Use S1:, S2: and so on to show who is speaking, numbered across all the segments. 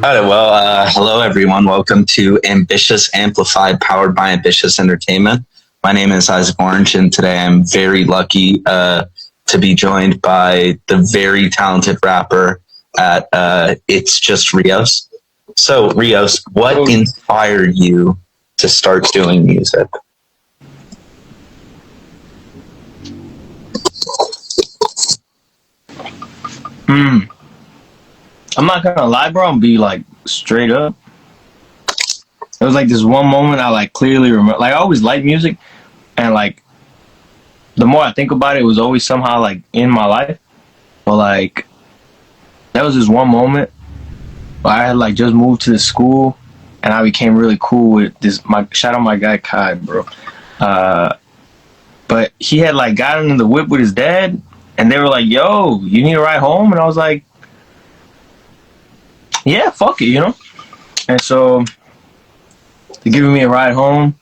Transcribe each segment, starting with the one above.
S1: All right, well, hello everyone. Welcome to Ambitious Amplified, powered by Ambitious Entertainment. My name is Isaac Orange, and today I'm very lucky to be joined by the very talented rapper at It's Just Rios. So, Rios, what inspired you to start doing music?
S2: I'm not gonna lie, bro. I'm gonna be like straight up. It was like this one moment I like clearly remember. Like I always liked music, and like the more I think about it, it was always somehow like in my life. But like that was this one moment where I had like just moved to the school, and I became really cool with this. My shout out my guy Kai, bro. But he had like gotten in the whip with his dad, and they were like, "Yo, you need to ride home," and I was like, yeah, fuck it, you know? And so they're giving me a ride home,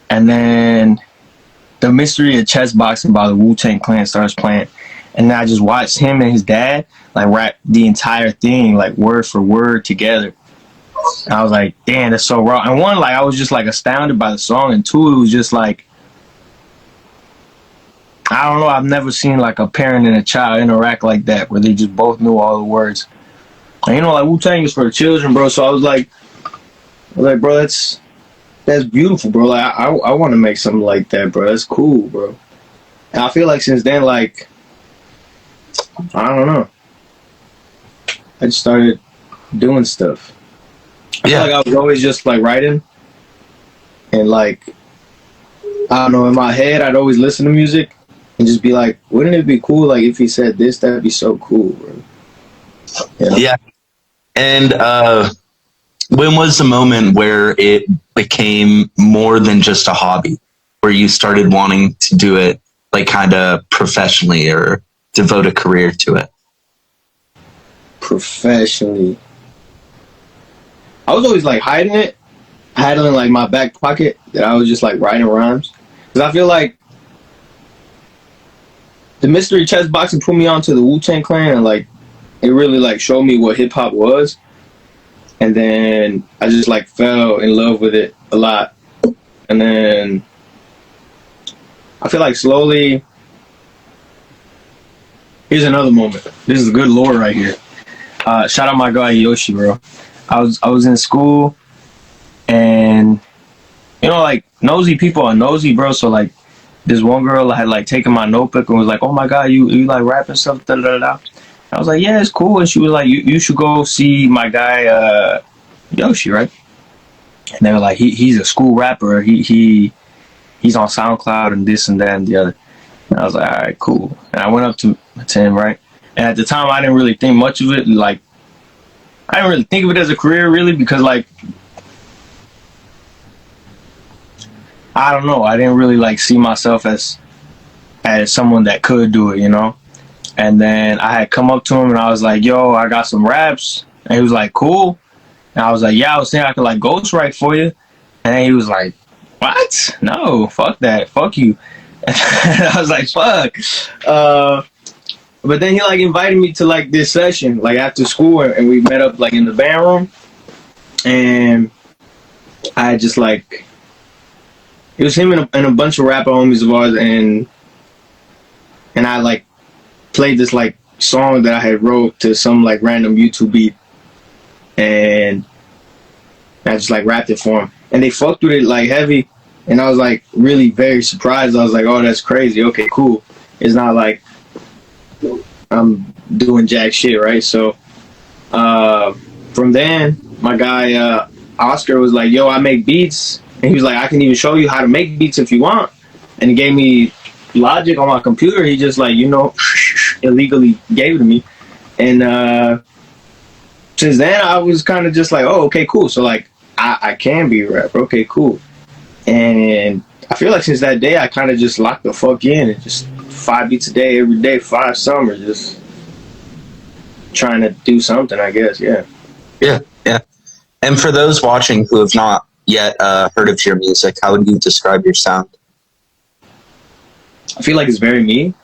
S2: and then the Mystery of Chess Boxing by the Wu-Tang Clan starts playing. And then I just watched him and his dad like rap the entire thing, like word for word together. And I was like, damn, that's so raw. And one, like I was just like astounded by the song, and two, it was just like, I don't know, I've never seen like a parent and a child interact like that, where they just both knew all the words. And, you know, like Wu-Tang is for the children, bro. So I was like, bro, that's beautiful, bro. Like, I want to make something like that, bro. That's cool, bro. And I feel like since then, like, I don't know, I just started doing stuff. I feel like I was always just like writing, and like, I don't know, in my head, I'd always listen to music and just be like, wouldn't it be cool, like, if he said this? That'd be so cool, bro. You know?
S1: Yeah. And when was the moment where it became more than just a hobby, where you started wanting to do it like kind of professionally or devote a career to it?
S2: Professionally, I was always like hiding it. I had it in like my back pocket that I was just like writing rhymes, because I feel like the Mystery Chess Boxing put me onto the Wu-Tang Clan, and like it really like showed me what hip hop was. And then I just like fell in love with it a lot. And then I feel like slowly, here's another moment. This is good lore right here. Shout out my guy Yoshi, bro. I was in school, and you know, like nosy people are nosy, bro. So like this one girl had like taken my notebook and was like, "Oh my god, you like rapping stuff?" Da da da. I was like, yeah, it's cool. And she was like, you should go see my guy Yoshi, right? And they were like, he's a school rapper. He's on SoundCloud and this and that and the other. And I was like, all right, cool. And I went up to him, right? And at the time, I didn't really think much of it. Like, I didn't really think of it as a career, really, because like, I don't know. I didn't really like see myself as someone that could do it, you know? And then I had come up to him and I was like, yo, I got some raps. And he was like, cool. And I was like, yeah, I was thinking I could like ghostwrite for you. And then he was like, what? No, fuck that. Fuck you. And I was like, fuck. But then he like invited me to like this session, like after school, and we met up like in the band room. And I just like, it was him and a bunch of rapper homies of ours. And I like, played this like song that I had wrote to some like random YouTube beat, and I just like rapped it for him, and they fucked with it like heavy, and I was like really very surprised. I was like, oh, that's crazy. Okay, cool. It's not like I'm doing jack shit, right? So from then, my guy Oscar was like, yo, I make beats, and he was like, I can even show you how to make beats if you want, and he gave me Logic on my computer. He just like, you know, illegally gave it to me. And since then I was kind of just like, oh, okay, cool. So like I can be a rapper. Okay, cool. And I feel like since that day I kind of just locked the fuck in and just 5 beats a day every day, 5 summers, just trying to do something, I guess. Yeah.
S1: And for those watching who have not yet heard of your music, how would you describe your sound?
S2: I feel like it's very me.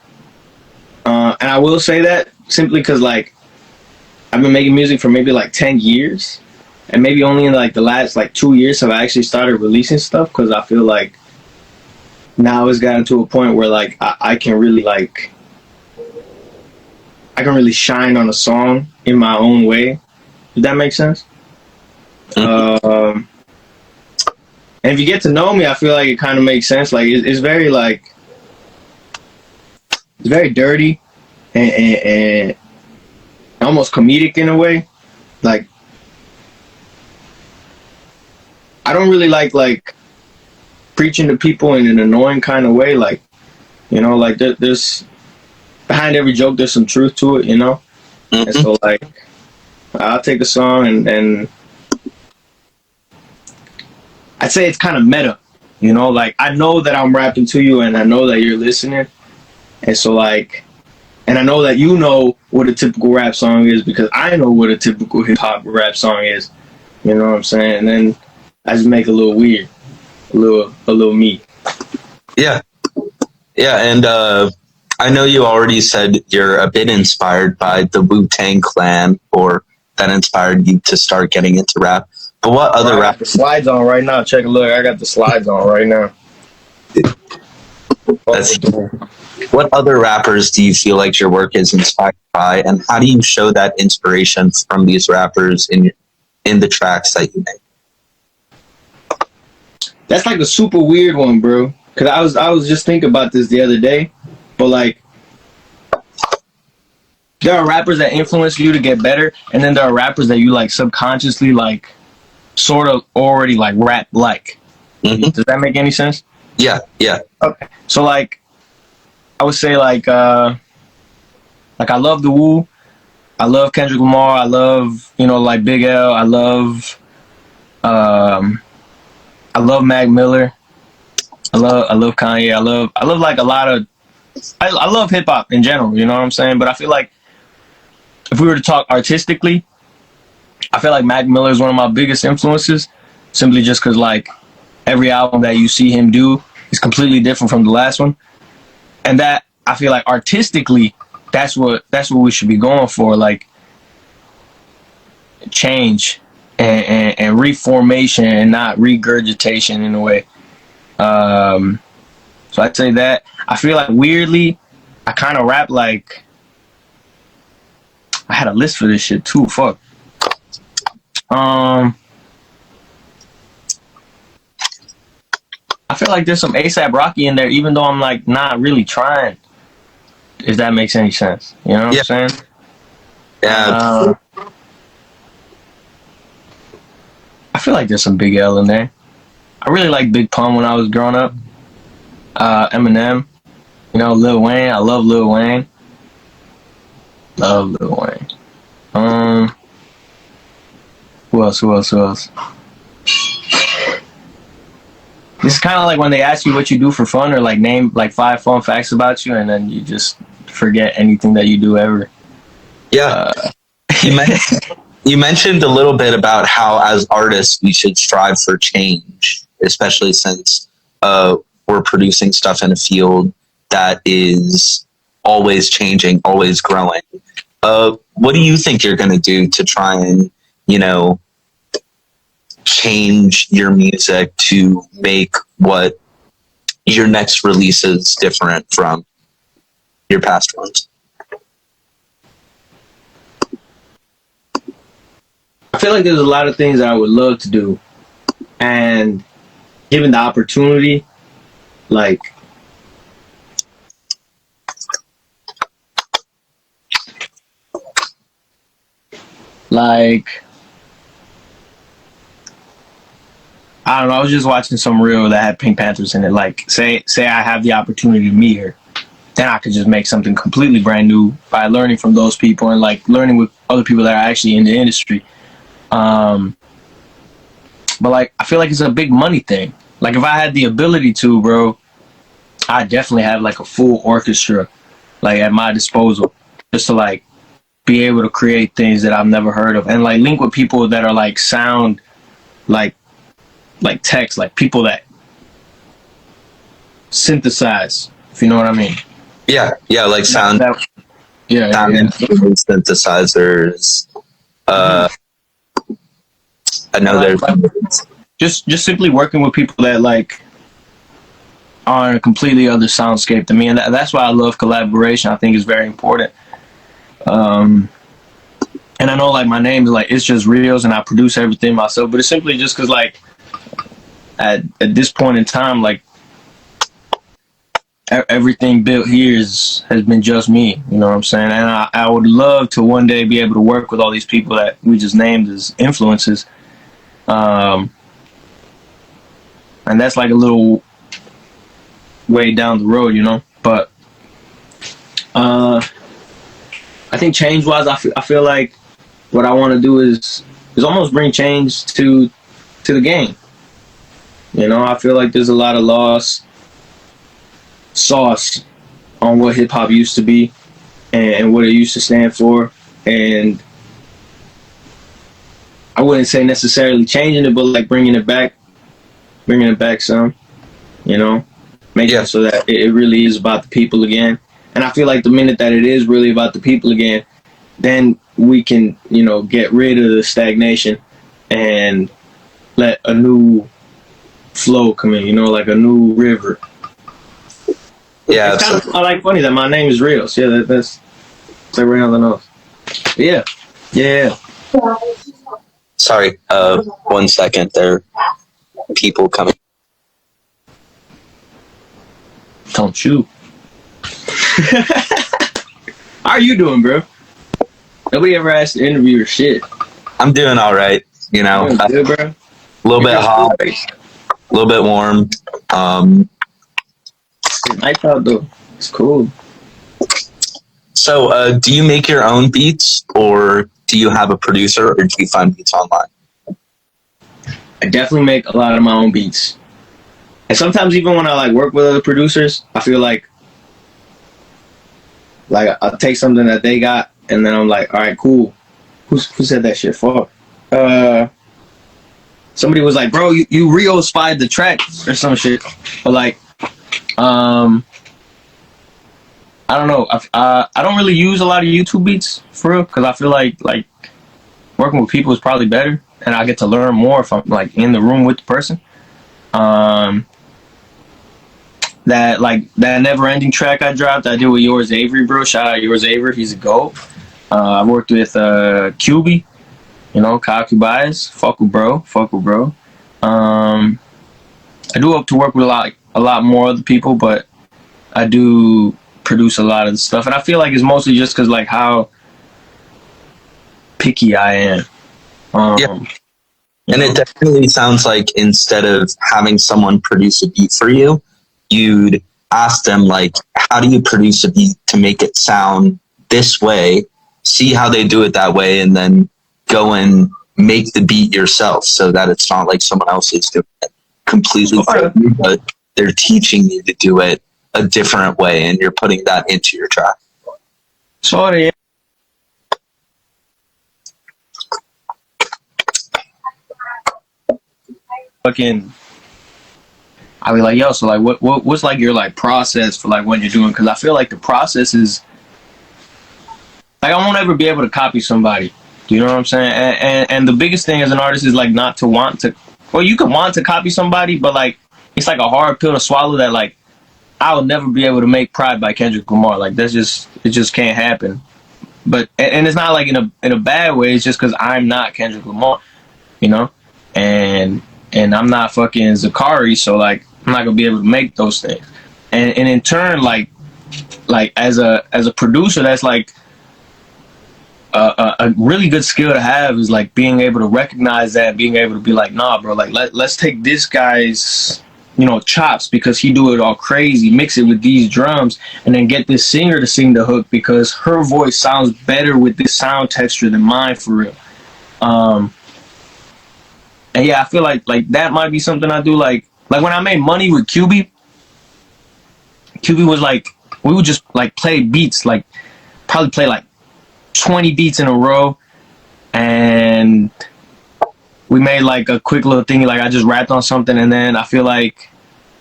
S2: And I will say that simply because, like, I've been making music for maybe like 10 years. and maybe only in like the last like 2 years have I actually started releasing stuff, because I feel like now it's gotten to a point where like I can really like I can really shine on a song in my own way. Does that make sense? And if you get to know me, I feel like it kind of makes sense. Like it's very like it's very dirty and almost comedic in a way. Like I don't really like preaching to people in an annoying kind of way. Like, you know, like there's behind every joke there's some truth to it, you know. And so like I'll take a song and I'd say it's kind of meta, you know. Like I know that I'm rapping to you, and I know that you're listening, and so like, and I know that you know what a typical rap song is, because I know what a typical hip hop rap song is. You know what I'm saying? And then I just make it a little weird, a little me.
S1: Yeah, and I know you already said you're a bit inspired by the Wu-Tang Clan, or that inspired you to start getting into rap. But what other
S2: rap? The slides on right now. Check a look. I got the slides on right now.
S1: What other rappers do you feel like your work is inspired by, and how do you show that inspiration from these rappers in the tracks that you make?
S2: That's like a super weird one, bro. Cause I was just thinking about this the other day, but like, there are rappers that influence you to get better, and then there are rappers that you like subconsciously like sort of already like rap like. Does that make any sense?
S1: Yeah.
S2: Okay. So like I would say like I love the Wu, I love Kendrick Lamar, I love, you know, like Big L, I love Mac Miller, I love Kanye, I love like a lot of I love hip hop in general, you know what I'm saying? But I feel like if we were to talk artistically, I feel like Mac Miller is one of my biggest influences, simply just because like every album that you see him do is completely different from the last one, and that I feel like artistically that's what we should be going for, like change and reformation and not regurgitation in a way. So I'd say that. I feel like weirdly I kind of rap like, I had a list for this shit too. Fuck. I feel like there's some ASAP Rocky in there, even though I'm like not really trying. If that makes any sense, you know what I'm saying?
S1: Yeah.
S2: I feel like there's some Big L in there. I really like Big Pun when I was growing up. Eminem, you know, Lil Wayne. I love Lil Wayne. Love Lil Wayne. Who else? This is kind of like when they ask you what you do for fun, or like name like 5 fun facts about you, and then you just forget anything that you do ever.
S1: Yeah. You mentioned a little bit about how as artists we should strive for change, especially since we're producing stuff in a field that is always changing, always growing. What do you think you're going to do to try and, you know, change your music to make what your next release is different from your past ones?
S2: I feel like there's a lot of things that I would love to do, and given the opportunity, like I don't know, I was just watching some reel that had Pink Panthers in it. Like, say I have the opportunity to meet her, then I could just make something completely brand new by learning from those people and like learning with other people that are actually in the industry. But like, I feel like it's a big money thing. Like, if I had the ability to, bro, I definitely have like a full orchestra, like at my disposal, just to like be able to create things that I've never heard of, and like link with people that are like sound like text, like people that synthesize, if you know what I mean.
S1: Yeah, like sound.
S2: Sound
S1: synthesizers. I know there's
S2: just simply working with people that like are in a completely other soundscape than me, and that's why I love collaboration. I think is very important. And I know like my name is like It's Just Reels, and I produce everything myself, but it's simply just because like at this point in time, like everything built here has been just me. You know what I'm saying? And I would love to one day be able to work with all these people that we just named as influences. And that's like a little way down the road, you know. But I think change wise, I feel like what I want to do is almost bring change to the game. You know, I feel like there's a lot of lost sauce on what hip hop used to be and what it used to stand for. And I wouldn't say necessarily changing it, but like bringing it back some, you know, making it so that it really is about the people again. And I feel like the minute that it is really about the people again, then we can, you know, get rid of the stagnation and let a new flow come in, you know, like a new river.
S1: Yeah,
S2: it's kind of like funny that my name is Reels. Yeah, that's like right on the nose. Yeah.
S1: Sorry, 1 second. There are people coming.
S2: Don't shoot. How are you doing, bro? Nobody ever asked to interview or shit.
S1: I'm doing all right. You know,
S2: good, bro.
S1: A little bit hot, a little bit warm.
S2: It's nice out though. It's cool.
S1: So, do you make your own beats, or do you have a producer, or do you find beats online?
S2: I definitely make a lot of my own beats, and sometimes even when I like work with other producers, I feel like I'll take something that they got, and then I'm like, all right, cool. Who said that shit? Fuck. Somebody was like, bro, you Rio-spied the track or some shit, but like, I don't know. I don't really use a lot of YouTube beats for real, because I feel like working with people is probably better, and I get to learn more if I'm like in the room with the person. That Never Ending track I dropped, I did with Yours Avery, bro. Shout out Yours Avery, he's a GOAT. I worked with QB, you know, Kyle Kubias, fuck with bro. I do hope to work with a lot more other people, but I do produce a lot of the stuff, and I feel like it's mostly just because like how picky I am.
S1: And it definitely sounds like instead of having someone produce a beat for you, you'd ask them like, how do you produce a beat to make it sound this way, see how they do it that way, and then go and make the beat yourself so that it's not like someone else is doing it completely for you, but they're teaching you to do it a different way, and you're putting that into your track.
S2: Sorry. Fucking, I be like, yo, so like, what's like your like process for like when you're doing? Because I feel like the process is like I won't ever be able to copy somebody. Do you know what I'm saying? And the biggest thing as an artist is like not to want to. Well, you can want to copy somebody, but like it's like a hard pill to swallow that like I'll never be able to make Pride by Kendrick Lamar. Like it just can't happen. But and it's not like in a bad way. It's just because I'm not Kendrick Lamar, you know, and I'm not fucking Zakari, so like I'm not gonna be able to make those things. And in turn, like as a producer, that's like a really good skill to have is like being able to recognize that, being able to be like, nah, bro, like let's take this guy's, you know, chops because he do it all crazy, mix it with these drums, and then get this singer to sing the hook because her voice sounds better with this sound texture than mine for real. And yeah, I feel like that might be something I do. Like when I made Money with QB was like, we would just like play beats, like probably play like 20 beats in a row, and we made like a quick little thing, like I just rapped on something, and then I feel like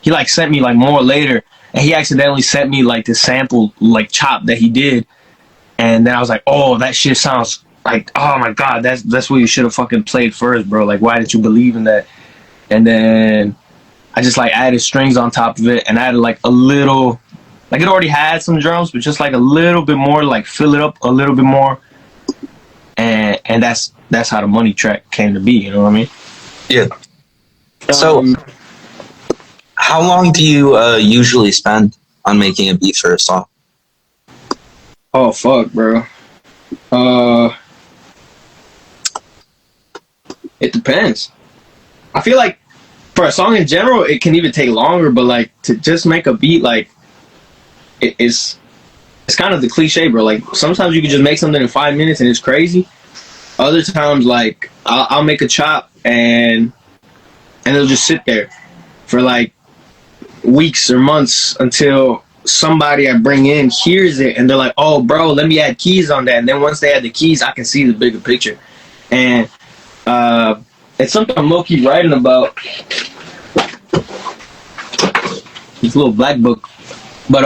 S2: he like sent me like more later, and he accidentally sent me like the sample like chop that he did, and then I was like, oh, that shit sounds like, oh my god, that's what you should have fucking played first, bro. Like, why did you believe in that? And then I just like added strings on top of it and added like a little, like it already had some drums, but just like a little bit more, like fill it up a little bit more. And that's how the Money track came to be. You know what I mean?
S1: Yeah. So, how long do you usually spend on making a beat for a song?
S2: Oh fuck, bro. It depends. I feel like for a song in general, it can even take longer. But like to just make a beat, like it's kind of the cliche, bro. Like sometimes you can just make something in 5 minutes and it's crazy. Other times, like I'll make a chop and it'll just sit there for like weeks or months until somebody I bring in hears it and they're like, oh bro, let me add keys on that. And then once they add the keys, I can see the bigger picture. And it's something I'm low-key writing about. It's a little black book. But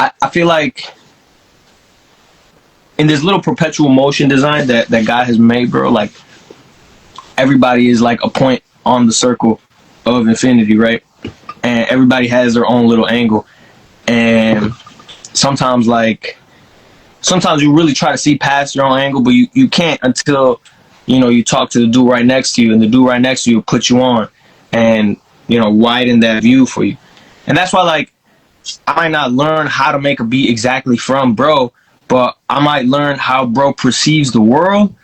S2: I feel like in this little perpetual motion design that God has made, bro, like everybody is like a point on the circle of infinity, right? And everybody has their own little angle. And sometimes you really try to see past your own angle, but you can't until, you know, you talk to the dude right next to you, and the dude right next to you will put you on and, you know, widen that view for you. And that's why, like, I might not learn how to make a beat exactly from bro, but I might learn how bro perceives the world,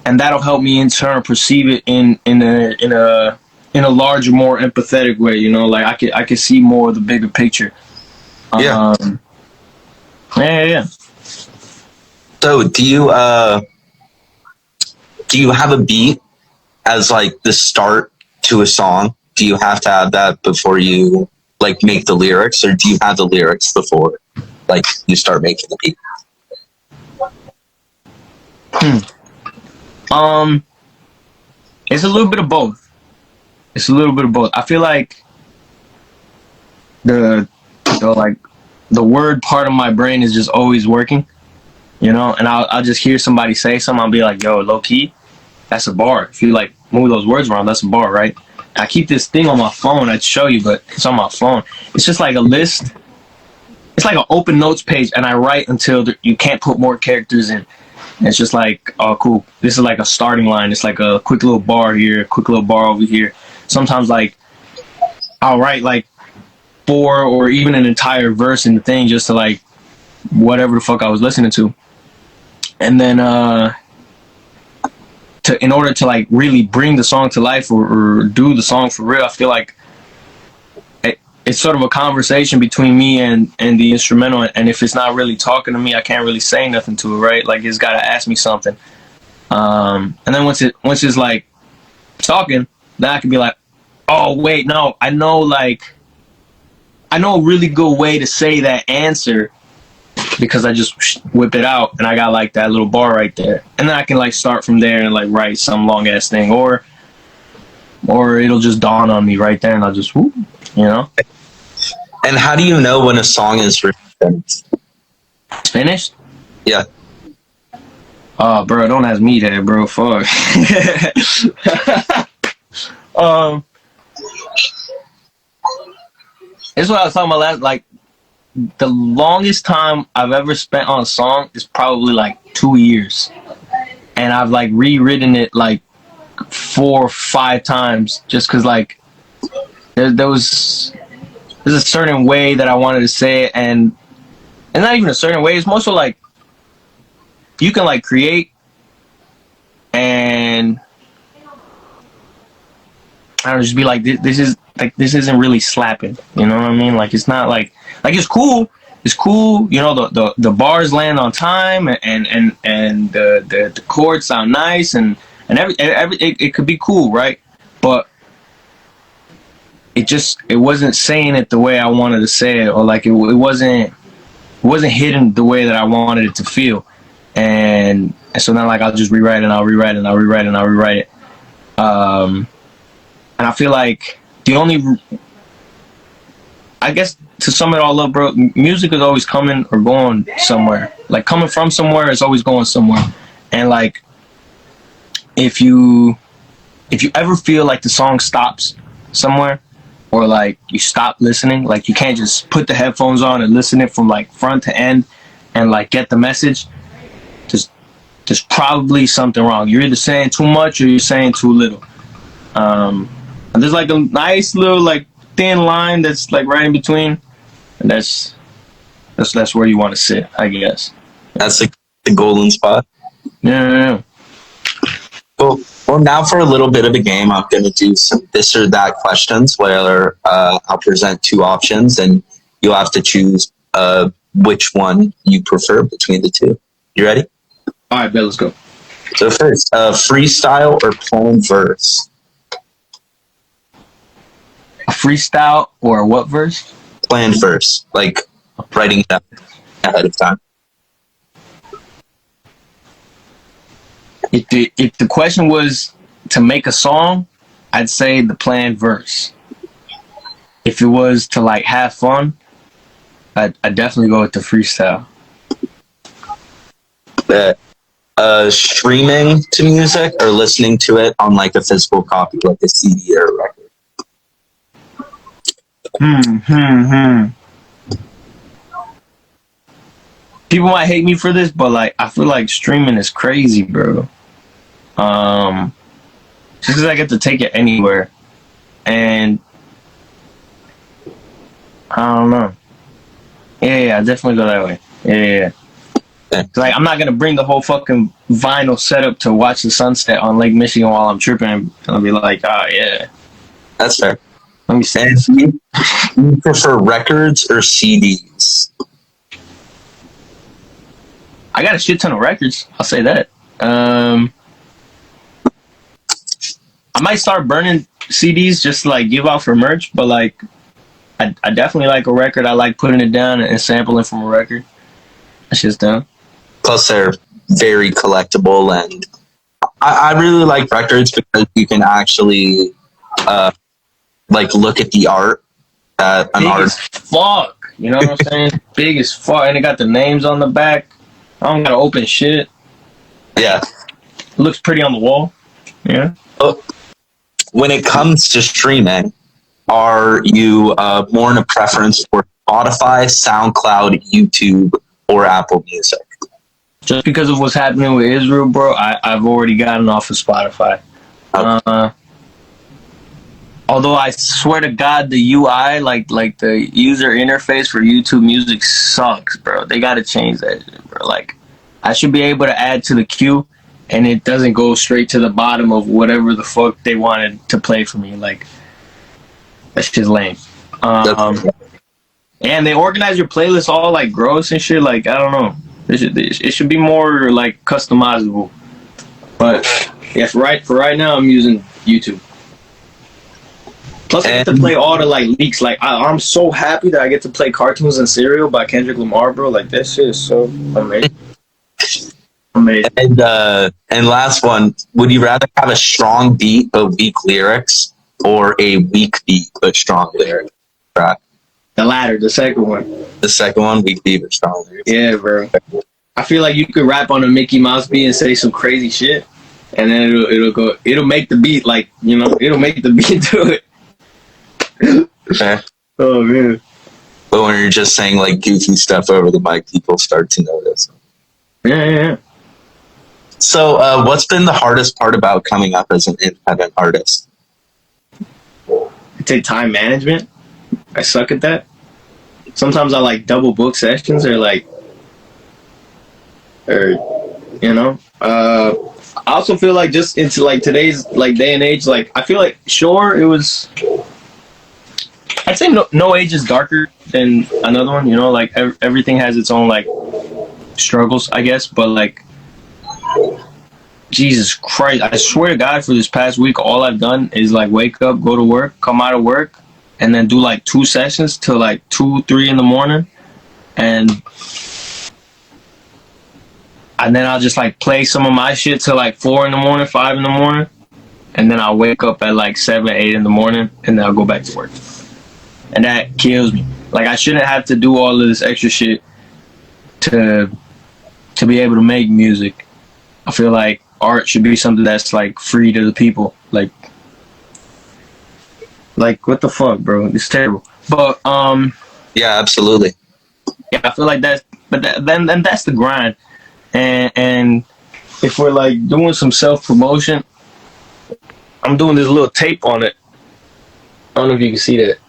S2: and that'll help me in turn perceive it in a larger, more empathetic way. You know, like I could see more of the bigger picture.
S1: Yeah.
S2: Yeah.
S1: So do you have a beat as like the start to a song? Do you have to have that before you like make the lyrics, or do you have the lyrics before like you start making the beat?
S2: It's a little bit of both. I feel like the word part of my brain is just always working, you know, and I'll just hear somebody say something, I'll be like, yo, low key, that's a bar. If you like move those words around, that's a bar, right? I keep this thing on my phone, I'd show you, but it's on my phone. It's just like a list. It's like an open notes page, and I write until you can't put more characters in. And it's just like, oh, cool. This is like a starting line. It's like a quick little bar here, a quick little bar over here. Sometimes, like, I'll write like 4 or even an entire verse in the thing just to like whatever the fuck I was listening to. And then in order to like really bring the song to life or do the song for real, I feel like it's sort of a conversation between me and the instrumental, and if it's not really talking to me, I can't really say nothing to it, right? Like it's gotta ask me something. And then once it's like talking, then I can be like, oh wait, no, I know a really good way to say that answer, because I just whip it out and I got like that little bar right there, and then I can like start from there and like write some long ass thing, or it'll just dawn on me right there and I'll just whoop, you know.
S1: And how do you know when a song is
S2: finished?
S1: Yeah.
S2: Oh, bro, don't ask me that, bro. Fuck. This is what I was talking about last. Like, the longest time I've ever spent on a song is probably like 2 years, and I've like rewritten it like 4 or 5 times just because like there's a certain way that I wanted to say it, and not even a certain way. It's more so like you can like create and I don't know, just be like, this isn't really slapping. You know what I mean? Like it's not like it's cool. It's cool. You know, the bars land on time and the chords sound nice and it could be cool, right? But it wasn't saying it the way I wanted to say it, or like it wasn't hitting the way that I wanted it to feel, and so now like I'll just rewrite it and I'll rewrite it and I'll rewrite it and I'll rewrite it, and I feel like I guess to sum it all up, bro, music is always coming or going somewhere. Like coming from somewhere, it's always going somewhere. And like, if you ever feel like the song stops somewhere, or like you stop listening, like you can't just put the headphones on and listen it from like front to end and like get the message, there's probably something wrong. You're either saying too much or you're saying too little. And there's like a nice little like thin line that's like right in between, and that's where you want to sit, I guess.
S1: That's the golden spot.
S2: Yeah.
S1: Cool. Well, now for a little bit of a game, I'm going to do some this or that questions where I'll present two options, and you'll have to choose which one you prefer between the two. You ready?
S2: All right, Ben, let's go.
S1: So first, freestyle or plain verse?
S2: A freestyle or what verse?
S1: Planned verse, like writing it up ahead of time.
S2: If the question was to make a song, I'd say the planned verse. If it was to like have fun, I'd definitely go with the freestyle.
S1: Streaming to music or listening to it on like a physical copy, like a CD or a record?
S2: People might hate me for this, but like I feel like streaming is crazy, bro. Just because I get to take it anywhere, and I don't know. Yeah, I definitely go that way. Yeah. Like I'm not gonna bring the whole fucking vinyl setup to watch the sunset on Lake Michigan while I'm tripping, and I'll be like, oh yeah.
S1: That's fair.
S2: Let me see.
S1: And you prefer records or CDs?
S2: I got a shit ton of records. I'll say that. I might start burning CDs just to, like, give out for merch, but like I definitely like a record. I like putting it down and sampling from a record. That shit's done.
S1: Plus, they're very collectible, and I really like records because you can actually like look at the art. An
S2: Big
S1: art.
S2: as fuck. You know what I'm saying? Big as fuck, and it got the names on the back. I don't gotta open shit.
S1: Yeah.
S2: It looks pretty on the wall. Yeah.
S1: When it comes to streaming, are you more in a preference for Spotify, SoundCloud, YouTube, or Apple Music?
S2: Just because of what's happening with Israel, bro, I've already gotten off of Spotify.
S1: Okay.
S2: Although I swear to God, the UI, like the user interface for YouTube Music sucks, bro. They gotta change that, bro. Like, I should be able to add to the queue, and it doesn't go straight to the bottom of whatever the fuck they wanted to play for me. Like, that's just lame. And they organize your playlist all like gross and shit. Like, I don't know. It should be more like customizable. But yeah, for right now, I'm using YouTube. Plus, I get to play all the like leaks. Like, I'm so happy that I get to play Cartoons and Cereal by Kendrick Lamar, bro. Like, that shit is so amazing. Amazing.
S1: And last one, would you rather have a strong beat but weak lyrics, or a weak beat but strong lyrics? Right.
S2: The latter, the second one.
S1: The second one, weak beat but strong lyrics.
S2: Yeah, bro. I feel like you could rap on a Mickey Mouse beat and say some crazy shit, and then it'll make the beat, like, you know, it'll make the beat do it.
S1: Okay.
S2: Oh man.
S1: But when you're just saying like goofy stuff over the mic, people start to notice.
S2: Yeah.
S1: So, what's been the hardest part about coming up as an independent artist?
S2: I take time management. I suck at that. Sometimes I like double book sessions, or you know. I also feel like just into like today's like day and age, like I feel like sure it was. I'd say no age is darker than another one. You know, like everything has its own like struggles, I guess. But like, Jesus Christ, I swear to God, for this past week, all I've done is like wake up, go to work, come out of work, and then do like 2 sessions till like 2-3 in the morning, and then I'll just like play some of my shit till like 4 in the morning, 5 in the morning, and then I'll wake up at like 7, 8 in the morning, and then I'll go back to work. And that kills me. Like I shouldn't have to do all of this extra shit to be able to make music. I feel like art should be something that's like free to the people. Like what the fuck, bro? It's terrible. But
S1: Yeah, absolutely.
S2: yeah, I feel like then that's the grind. And if we're like doing some self promotion, I'm doing this little tape on it. I don't know if you can see that.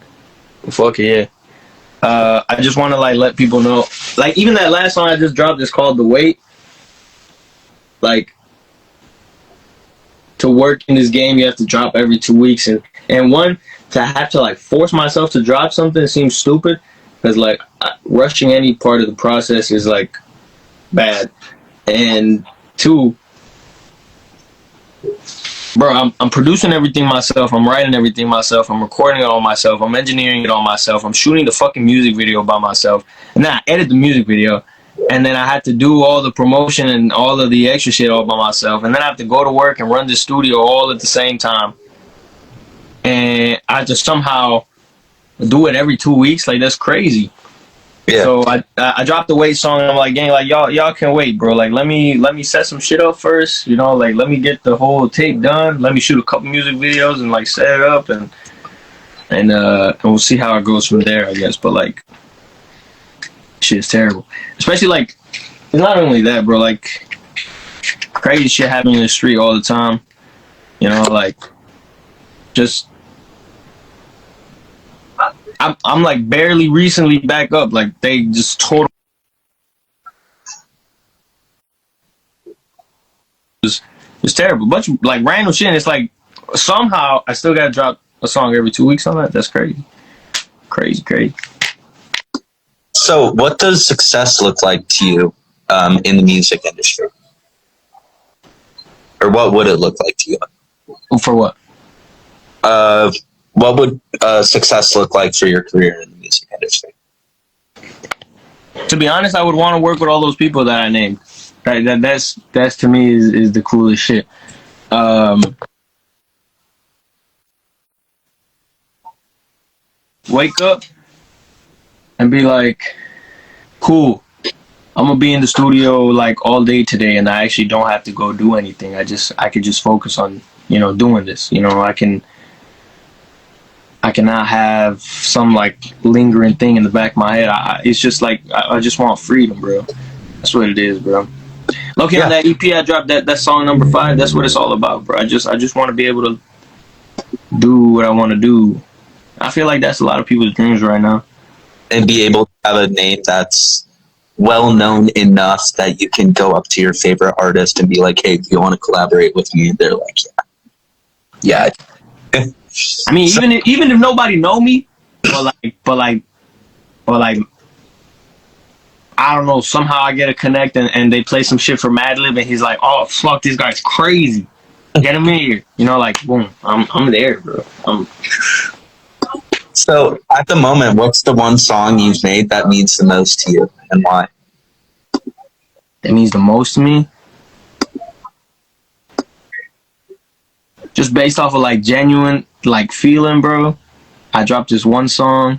S2: Fuck it, yeah. I just want to like let people know, like even that last song I just dropped is called "The Wait." Like to work in this game, you have to drop every 2 weeks, and one to have to like force myself to drop something seems stupid because like rushing any part of the process is like bad, and two, bro, I'm producing everything myself. I'm writing everything myself. I'm recording it all myself. I'm engineering it all myself. I'm shooting the fucking music video by myself. And then I edit the music video. And then I had to do all the promotion and all of the extra shit all by myself. And then I have to go to work and run the studio all at the same time. And I just somehow do it every 2 weeks. Like, that's crazy.
S1: Yeah.
S2: So I dropped the Wait song and I'm like, gang, like y'all can wait, bro. Like let me set some shit up first, you know, like let me get the whole tape done. Let me shoot a couple music videos and like set it up and we'll see how it goes from there, I guess. But like shit's terrible. Especially like it's not only that, bro, like crazy shit happening in the street all the time. You know, like just I'm like barely recently back up. Like they just totally it's terrible. Bunch of like random shit. And it's like somehow I still gotta drop a song every 2 weeks on that. That's crazy. Crazy.
S1: So, what does success look like to you in the music industry? Or what would it look like to you?
S2: For what?
S1: What would success look like for your career in the music industry?
S2: To be honest, I would want to work with all those people that I named. That's to me is the coolest shit. Wake up and be like, cool, I'm gonna be in the studio like all day today, and I actually don't have to go do anything. I could just focus on, you know, doing this. You know, I cannot have some like lingering thing in the back of my head. It's just like I just want freedom, bro. That's what it is, bro. Looking at that EP I dropped, that song number 5, that's what it's all about, bro. I just want to be able to do what I want to do. I feel like that's a lot of people's dreams right now.
S1: And be able to have a name that's well known enough that you can go up to your favorite artist and be like, hey, do you want to collaborate with me? And they're like, yeah.
S2: I mean, even if nobody know me, but like I don't know, somehow I get a connect and they play some shit for Madlib and he's like, oh fuck, this guy's crazy. Get him in here. You know, like boom, I'm there, bro.
S1: So at the moment, what's the one song you've made that means the most to you and why?
S2: That means the most to me? Just based off of like genuine like feeling, bro. I dropped this one song.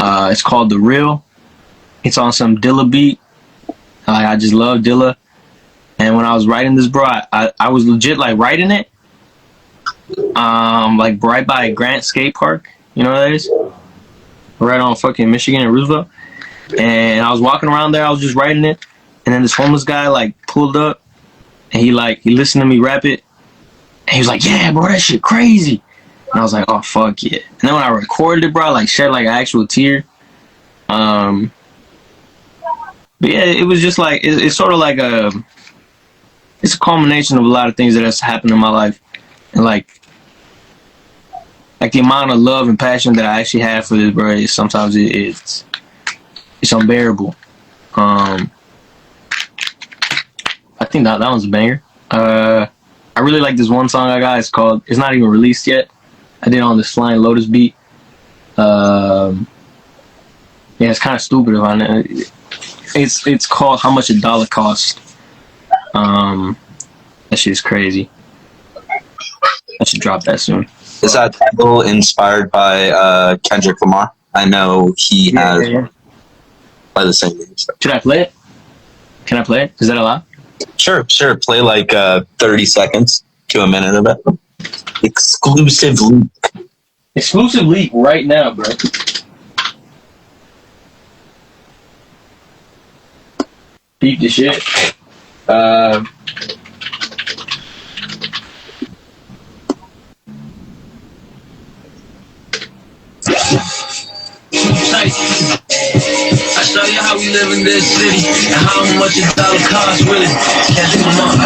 S2: It's called The Real. It's on some Dilla beat. I just love Dilla. And when I was writing this, bro, I was legit like writing it. Like right by Grant Skate Park. You know what that is? Right on fucking Michigan and Roosevelt. And I was walking around there, I was just writing it. And then this homeless guy like pulled up and he listened to me rap it. And he was like, yeah, bro, that shit crazy. And I was like, oh, fuck yeah. And then when I recorded it, bro, I like shed like an actual tear. But yeah, it was just like, it's sort of like it's a culmination of a lot of things that has happened in my life. And like the amount of love and passion that I actually have for this, bro, is sometimes it's unbearable. I think that one's a banger. I really like this one song I got. It's not even released yet. I did it on this Flying Lotus beat. Yeah, it's kind of stupid if I know. It's called How Much a Dollar Cost. That shit's crazy. I should drop that soon.
S1: Is that title inspired by Kendrick Lamar? I know he has
S2: Yeah.
S1: by the same name. So.
S2: Should I play it? Can I play it? Is that allowed?
S1: Sure. Play like 30 seconds to a minute of it. Exclusive leak.
S2: Exclusive leak right now, bro. Beat the shit.
S3: I show you how we live in this city and how much a dollar costs really. Can't do them all.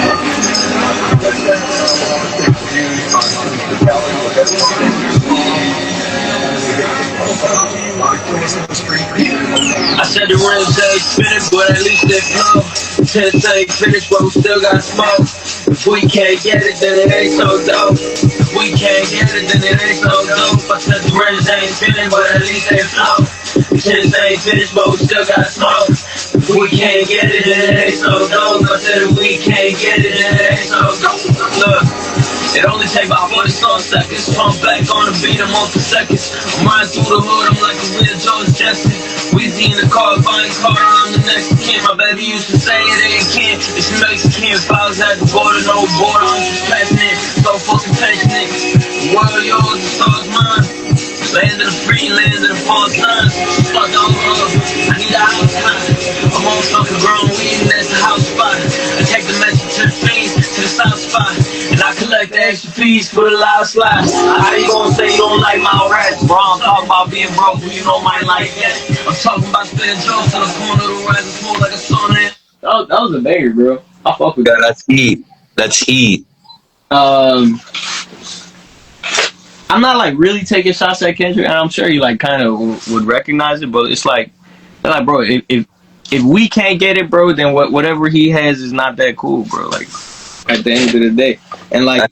S3: I said the rims ain't finished, but at least they flow. Tents ain't finished, but we still got smoke. If we can't get it, then it ain't so dope. If we can't get it, then it ain't so dope. I said the rims ain't finished, but at least they flow. Tents ain't finished, but we still got smoke. If we can't get it, then it ain't so dope. I said if we can't get it, then it ain't so dope. Look. It only take about 40 seconds. Pump back on the beat, I'm on for seconds. I'm riding through the hood, I'm like a real George Jetson. Weezy in the car, buying Carter, I'm the next kid. My baby used to say it ain't kin. It's Mexican. If I was at the border, no border, I'm just passionate. So fucking passionate. The world yours, the stars mine. Land of the free, land of the false lines. Fuck on I need a house time. I'm on fucking grown weed and that's the house spot. I take the message to the fiends, to the south spot. And I collect the extra fees for the loud slide. How you gonna say you don't like my raps, bro? I'm talking about being broke, you don't might like that. I'm talking about spinning jokes in the corner of the rise and smoke like a sauna. That was a banger, bro. I fuck with that.
S1: That's heat. That's heat.
S2: I'm not like really taking shots at Kendrick, and I'm sure he like kind of would recognize it, but it's like bro, if we can't get it, bro, then whatever he has is not that cool, bro. Like at the end of the day, and like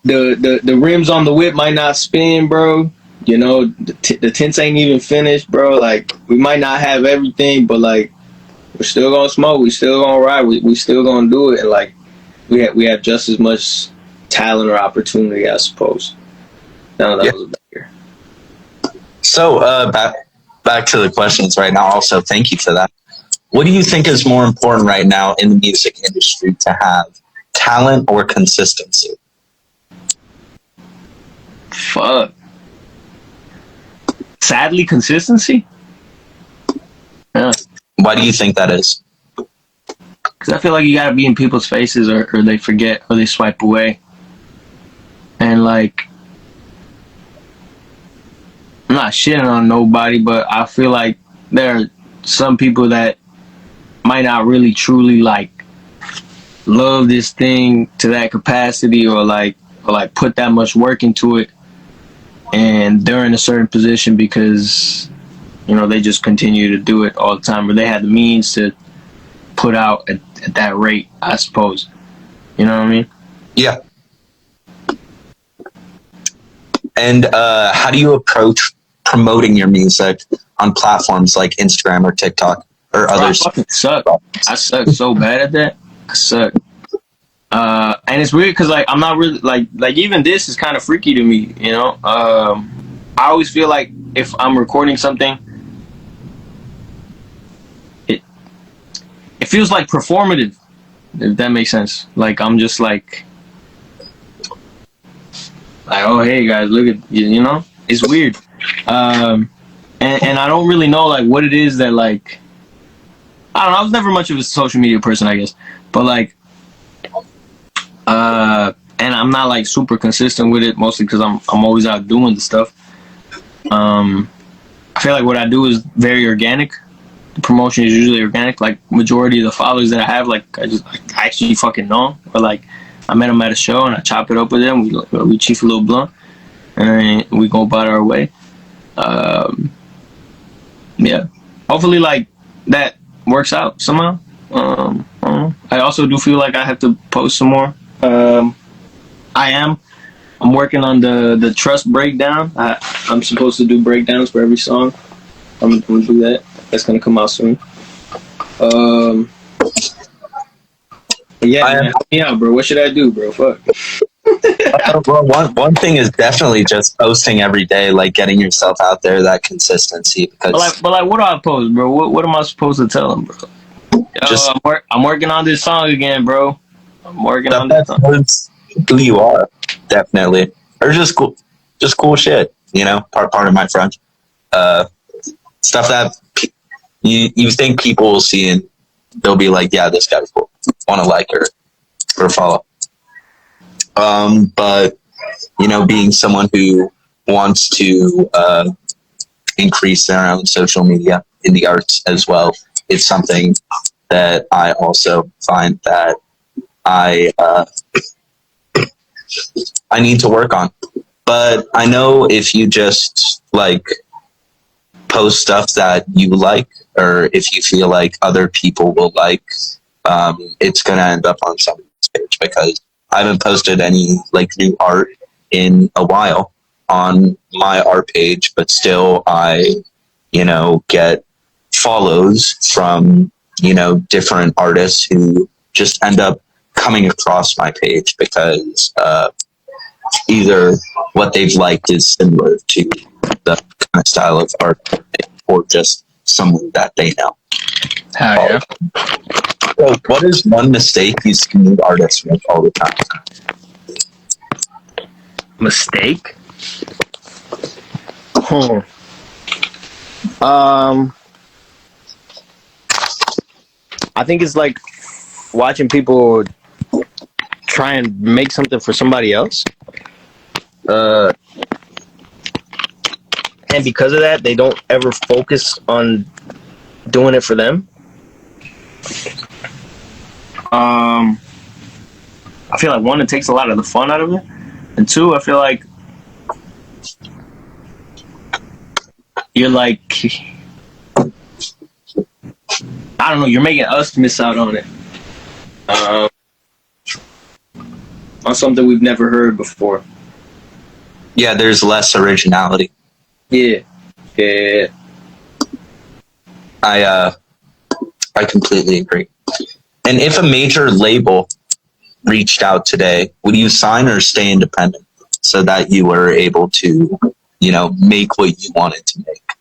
S2: the rims on the whip might not spin, bro. You know, the tints ain't even finished, bro. Like we might not have everything, but like we're still gonna smoke, we still gonna ride, we still gonna do it, and like we have just as much talent or opportunity, I suppose. No, that was a banger.
S1: So back to the questions right now. Also, thank you for that. What do you think is more important right now in the music industry to have, talent or consistency?
S2: Fuck. Sadly, consistency. Yeah.
S1: Why do you think that is?
S2: Because I feel like you gotta be in people's faces, or they forget, or they swipe away. And like, I'm not shitting on nobody, but I feel like there are some people that might not really truly like love this thing to that capacity, or put that much work into it, and they're in a certain position because, you know, they just continue to do it all the time, or they had the means to put out at that rate, I suppose. You know what I mean?
S1: Yeah. And how do you approach promoting your music on platforms like Instagram or TikTok or others?
S2: I fucking suck. I suck so bad at that. I suck. And it's weird because like I'm not really like even this is kind of freaky to me. You know, I always feel like if I'm recording something, it feels like performative. If that makes sense. Like I'm just like oh hey guys, look at you know, it's weird. And I don't really know like what it is that like, I don't know, I was never much of a social media person, I guess, but like and I'm not like super consistent with it, mostly because I'm always out doing the stuff. I feel like what I do is very organic. The promotion is usually organic. Like majority of the followers that I have, like I actually fucking know, or like I met them at a show and I chop it up with them. We chief a little blunt and we go about our way. Yeah, hopefully like that works out somehow. I also do feel like I have to post some more. I'm working on the trust breakdown. I'm supposed to do breakdowns for every song. I'm gonna do that. That's gonna come out soon. Yeah, bro. What should I do, bro? Fuck.
S1: Well, one thing is definitely just posting every day, like getting yourself out there, that consistency. Because
S2: But like, what do I post, bro? What am I supposed to tell them, bro? Yo,
S1: just
S2: I'm working on this song again, bro. I'm working
S1: stuff
S2: on
S1: that
S2: this song.
S1: shows who you are, definitely, or just cool shit. You know, part of my friends, stuff that you think people will see and they'll be like, yeah, this guy's cool, want to like or follow. But you know, being someone who wants to increase their own social media in the arts as well, it's something that I also find that I need to work on. But I know if you just like post stuff that you like, or if you feel like other people will like, it's gonna end up on somebody's page, because I haven't posted any like new art in a while on my art page, but still I, you know, get follows from, you know, different artists who just end up coming across my page because either what they've liked is similar to the kind of style of art, or just someone that they know.
S2: Hell yeah.
S1: So what is one mistake you see new artists make all the time?
S2: Mistake? I think it's like watching people try and make something for somebody else. And because of that, they don't ever focus on doing it for them. I feel like one, it takes a lot of the fun out of it, and two, I feel like you're like, I don't know, you're making us miss out on it. On something we've never heard before.
S1: Yeah, there's less originality.
S2: Yeah.
S1: I completely agree. And if a major label reached out today, would you sign or stay independent so that you were able to, you know, make what you wanted to make?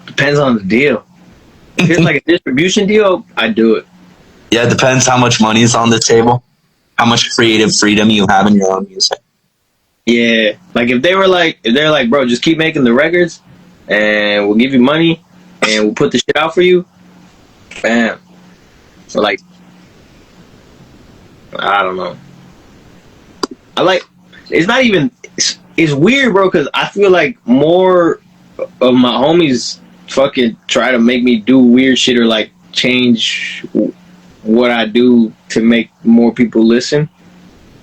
S2: Depends on the deal. If it's like a distribution deal, I'd do it.
S1: Yeah, it depends how much money is on the table, how much creative freedom you have in your own music.
S2: Yeah. Like if they're like, bro, just keep making the records and we'll give you money and we'll put the shit out for you. Bam. So like, I don't know. It's not even, it's weird, bro, because I feel like more of my homies fucking try to make me do weird shit or like change what I do to make more people listen.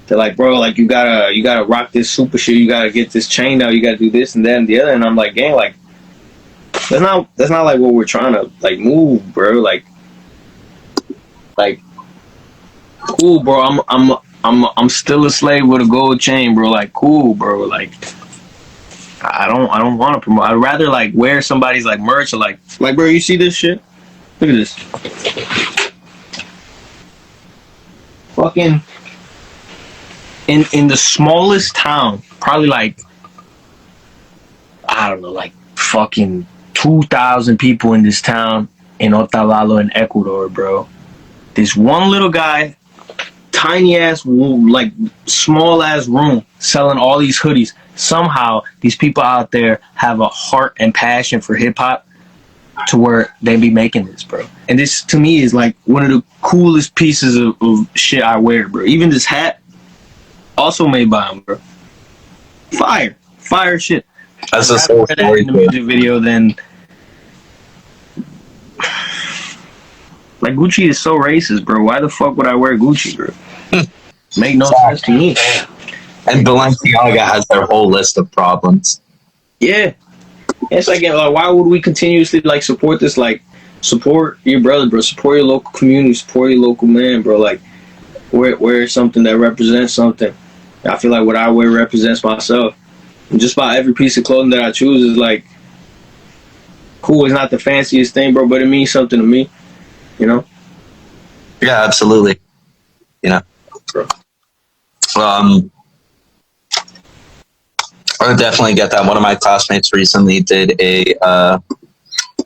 S2: They're like, bro, like you gotta rock this super shit, you gotta get this chain out, you gotta do this and that and the other, and I'm like, gang, like that's not like what we're trying to like move, bro. Like cool, bro. I'm still a slave with a gold chain, bro. Like cool, bro. Like I don't want to promote. I'd rather like wear somebody's like merch or like bro, you see this shit? Look at this. Fucking in the smallest town, probably like I don't know, like fucking 2,000 people in this town in Otavalo in Ecuador, bro. This one little guy, tiny ass, like small ass room, selling all these hoodies. Somehow, these people out there have a heart and passion for hip hop to where they be making this, bro. And this to me is like one of the coolest pieces of shit I wear, bro. Even this hat, also made by him, bro. Fire shit.
S1: That's
S2: I'd rather wear that in the music video than like Gucci is so racist, bro. Why the fuck would I wear Gucci, bro? Make no sense to me.
S1: And Balenciaga has their whole list of problems.
S2: Yeah. It's like, why would we continuously like support this? Like, support your brother, bro. Support your local community. Support your local man, bro. Like, wear something that represents something. I feel like what I wear represents myself. And just about every piece of clothing that I choose is like, cool. It's not the fanciest thing, bro, but it means something to me. You know?
S1: Yeah, absolutely. You know, Um, I definitely get that. One of my classmates recently did a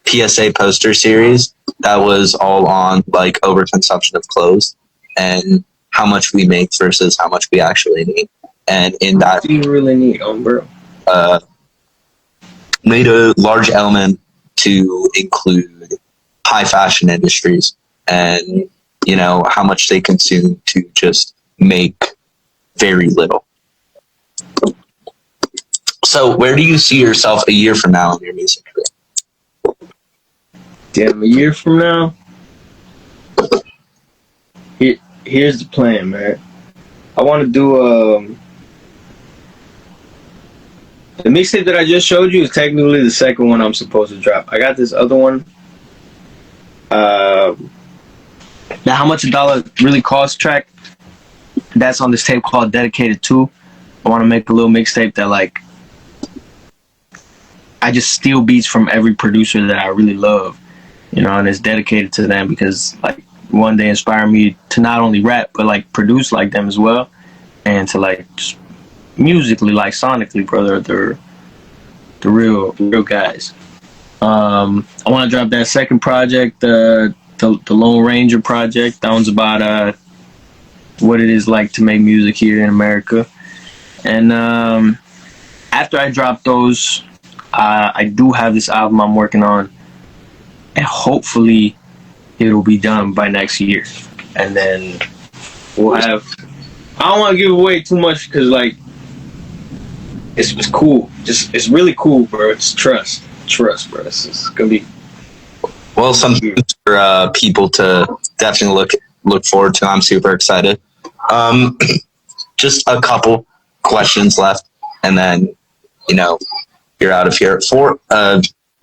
S1: PSA poster series that was all on like overconsumption of clothes and how much we make versus how much we actually need. And in that,
S2: What do you really need, bro?
S1: Made a large element to include high fashion industries and, you know, how much they consume to just make very little. So where do you see yourself a year from now in your music career?
S2: Damn, a year from now, here's the plan, man. I want to do the mixtape that I just showed you is technically the second one I'm supposed to drop. I got this other one. Now, How Much a Dollar Really Costs track. That's on this tape called Dedicated To. I want to make a little mixtape that like I just steal beats from every producer that I really love, you know, and it's dedicated to them because like one day inspired me to not only rap but like produce like them as well, and to like just musically, like sonically, brother, they're the real guys. I want to drop that second project, the Lone Ranger project. That one's about what it is like to make music here in America. And after I drop those, I do have this album I'm working on, and hopefully it'll be done by next year. And then we'll have. I don't want to give away too much because like it's cool. Just it's really cool, bro. It's trust, bro. It's gonna be.
S1: Well, something for people to definitely look forward to. I'm super excited. Just a couple questions left, and then you know you're out of here. For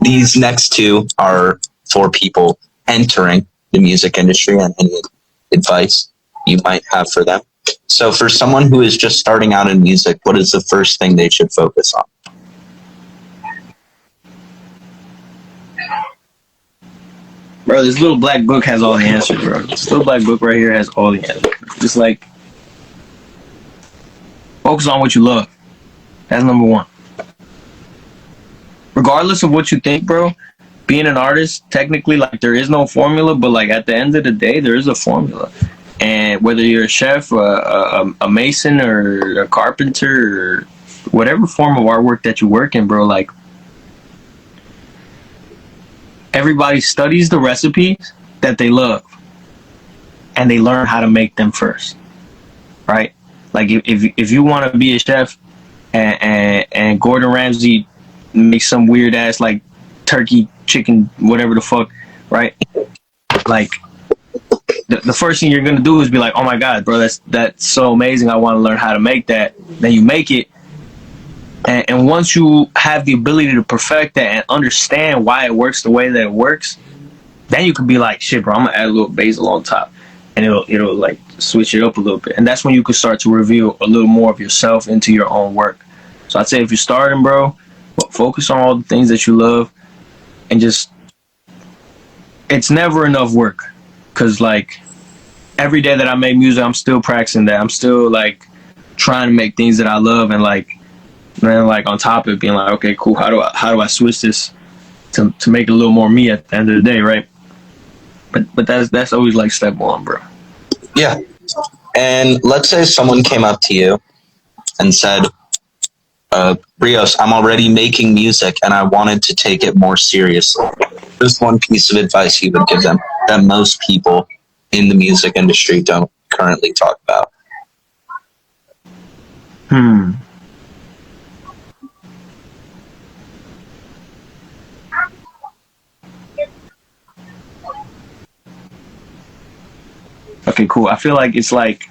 S1: these next two are for people entering the music industry, and any advice you might have for them. So, for someone who is just starting out in music, what is the first thing they should focus on?
S2: Bro, this little black book has all the answers, bro. This little black book right here has all the answers. Just like, focus on what you love. That's number one. Regardless of what you think, bro, being an artist, technically, like, there is no formula, but, like, at the end of the day, there is a formula. And whether you're a chef, a mason, or a carpenter, or whatever form of artwork that you work in, bro, like, everybody studies the recipes that they love, and they learn how to make them first, right? Like if you want to be a chef, and Gordon Ramsay makes some weird ass like turkey, chicken, whatever the fuck, right? Like the first thing you're gonna do is be like, oh my god, bro, that's so amazing. I want to learn how to make that. Then you make it. And once you have the ability to perfect that and understand why it works the way that it works, then you can be like, shit, bro, I'm gonna add a little basil on top, and it'll like switch it up a little bit. And that's when you can start to reveal a little more of yourself into your own work. So I'd say if you're starting, bro, focus on all the things that you love, and just, it's never enough work, because like every day that I make music, I'm still practicing that. I'm still like trying to make things that I love, and like. And then, like, on top of it, being like, okay, cool, how do I switch this to make it a little more me at the end of the day, right? But that's always like step one, bro.
S1: Yeah. And let's say someone came up to you and said, Rios, I'm already making music and I wanted to take it more seriously. There's one piece of advice you would give them that most people in the music industry don't currently talk about.
S2: Okay, cool. I feel like it's like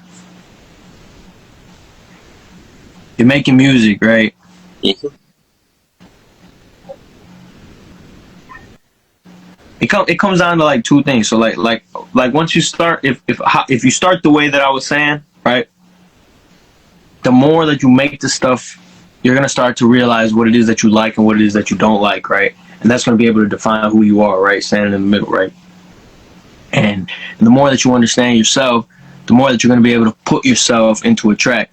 S2: you're making music, right?
S1: Mm-hmm.
S2: It comes down to like two things. So like once you start, if you start the way that I was saying, right? The more that you make the stuff, you're gonna start to realize what it is that you like and what it is that you don't like, right? And that's gonna be able to define who you are, right? Standing in the middle, right? And the more that you understand yourself, the more that you're going to be able to put yourself into a track.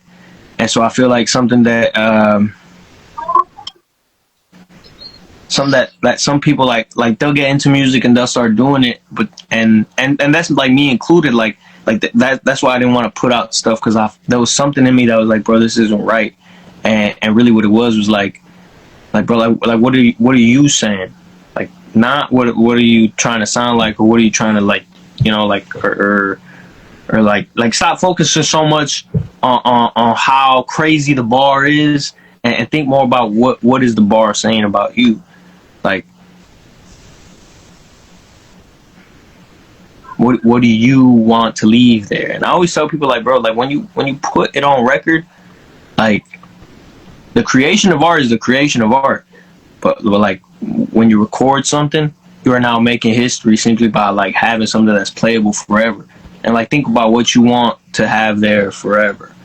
S2: And so I feel like something that some people like they'll get into music and they'll start doing it, but and that's like me included, that's why I didn't want to put out stuff, because there was something in me that was like, bro, this isn't right. And really what it was like bro, like what are you saying? Like, not what are you trying to sound like, or what are you trying to, like, you know, like, or like stop focusing so much on how crazy the bar is, and think more about what is the bar saying about you. Like, what do you want to leave there? And I always tell people, like, bro, like, when you put it on record, like, the creation of art is the creation of art, but like, when you record something, you are now making history simply by, like, having something that's playable forever. And, like, think about what you want to have there forever.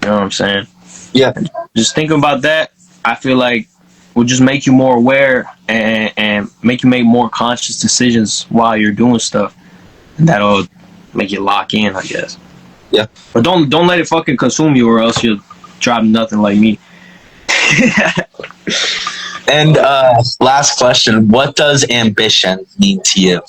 S2: You know what I'm saying?
S1: Yeah.
S2: Just thinking about that, I feel like, will just make you more aware, and make you make more conscious decisions while you're doing stuff. And that'll make you lock in, I guess.
S1: Yeah.
S2: But don't let it fucking consume you, or else you'll drop nothing like me.
S1: And last question, what does ambition mean to you?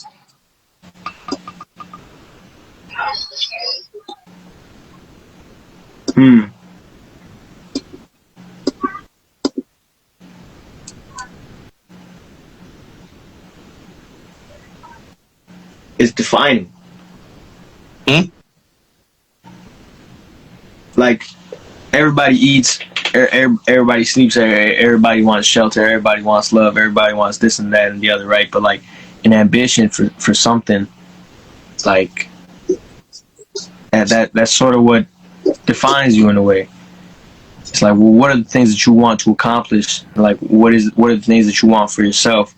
S2: It's defining. Like, everybody eats, everybody sleeps, everybody wants shelter, everybody wants love, everybody wants this and that and the other, right? But, like, an ambition for something, like, that's sort of what defines you in a way. It's like, well, what are the things that you want to accomplish? Like, what are the things that you want for yourself,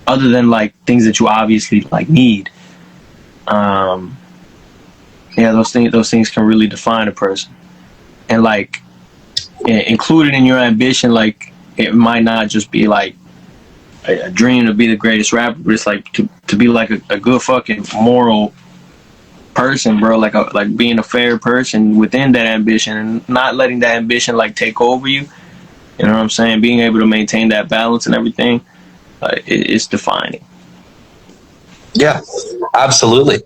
S2: other than, like, things that you obviously, like, need? Yeah, those things can really define a person. And, like, included in your ambition, like, it might not just be like a dream to be the greatest rapper, but it's like to be like a good fucking moral person, bro. Like being a fair person within that ambition, and not letting that ambition, like, take over you. You know what I'm saying? Being able to maintain that balance and everything, it's defining.
S1: Yeah, absolutely.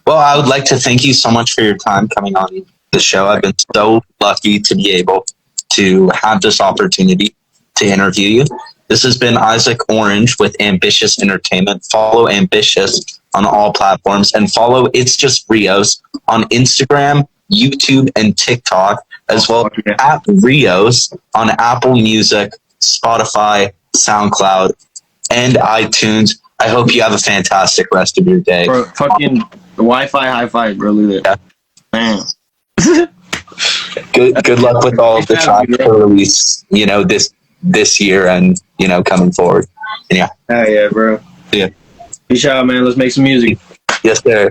S1: Well, I would like to thank you so much for your time coming on the show. I've been so lucky to be able to have this opportunity to interview you. This has been Isaac Orange with Ambitious Entertainment. Follow Ambitious on all platforms, and follow It's Just Rios on Instagram, YouTube, and TikTok, as well as at Rios on Apple Music, Spotify, SoundCloud, and iTunes. I hope you have a fantastic rest of your day.
S2: Bro, fucking Wi-Fi high five, bro. Look at that. Man.
S1: Good luck with all of the tracks for release, you know, this year and, you know, coming forward. And yeah.
S2: Hell yeah, bro.
S1: Yeah.
S2: Peace out, man. Let's make some music.
S1: Yes, sir.